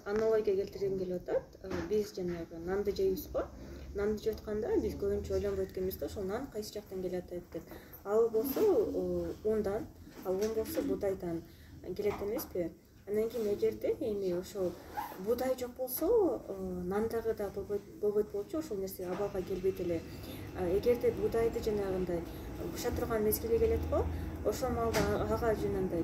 аналогия келтиргим келип атат. Биз жанагы нанды жейбиз го. Нанды жеп атканда биз көбүнчө ойлонбой өткөнбүз да, ошол нан кайсы жактан келип атат деп. Ал болсо ундан, ал ун болсо будайдан келет эмеспи? Андан кийин эгерде эми ошол будай жок болсо, нандагы да болбойт болчу, ошол нерсе абалга келбейт эле. Эгерде будайды жанагындай быша турган мезгили келет го, ошол маалда ага жанагындай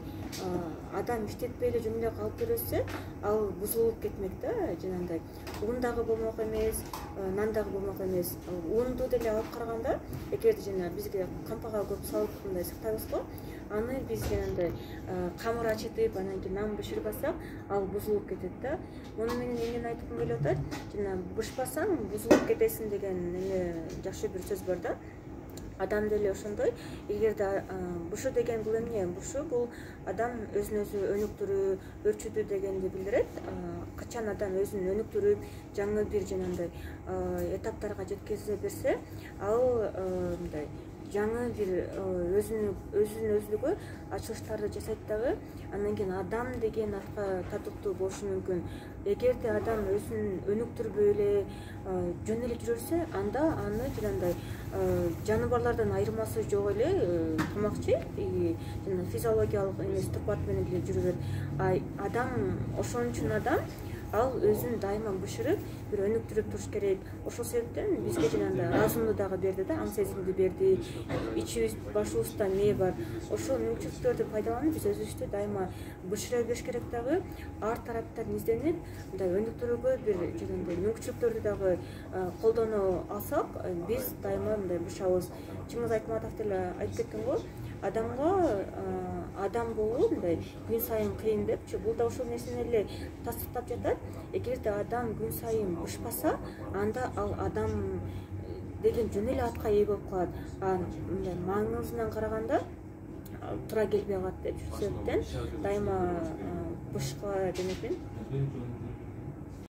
адам иштетпей эле жөн эле калып берсе, ал бузулуп кетмек да, жанагындай ун дагы болмок эмес, нан дагы болмок эмес. Унду деле алып караганда, эгерде жанагы бизге кампага көп салып мындай сактайбыз го, аны биз жанагындай камыр ачытып, анан кийин нан бышырып алсак, ал бузулуп кетет да. Муну менен эмнени айткым келип атат? Жанагы бышпасаң бузулуп кетесиң деген жакшы бир сөз бар да. Адам деле ошондой. Эгерде бушу деген бул эмне? Бушу бул адам өзүн өзү өнүктүрүү, өрчүдүү дегенди билдирет. Качан адам өзүн өнүктүрүп, жаңы бир жанагындай этаптарга жеткизе берсе, ал мындай жаңы бир өзүн өзүгө ачылыштарды жасайт дагы. Андан кийин адам деген атка татыктуу болушу мүмкүн. Эгерде адам өзүн өнүктүрбөй эле жөн эле жүрөрсө, анда аны жанагындай жаныбарлардан айырмасы жок эле тамак жейт, жана физиологиялык эмес турпат менен эле жүрө берет. Адам ошон үчүн адам ал өзүн дайыма бышырып, бир өнүктүрүп туруш керек. Ошол себептен бизге жанагындай разумду дагы берди да, аң сезимди берди. Ичибиз, башыбызда эмне бар? Ошол мүмкүнчүлүктөрдү пайдаланып, биз өзүбүздү дайыма бышыра бериш керек дагы. Ар тараптан изденип, мындай өнүктүрүүгө бир жанагындай мүмкүнчүлүктөрдү дагы колдоно алсак, биз дайыма мындай бышабыз. Чыңгыз Айтматов деле айтып кеткен го, адамга адам болуу мындай күн сайын кыйын депчи. Бул да ошол нерсени эле тастыктап жатат. Эгерде адам күн сайын бышпаса, анда ал адам деген жөн эле атка ээ болуп калат. Мындай маңызынан караганда туура келбей калат деп. Ошол себептен дайыма бышкыла демекмин.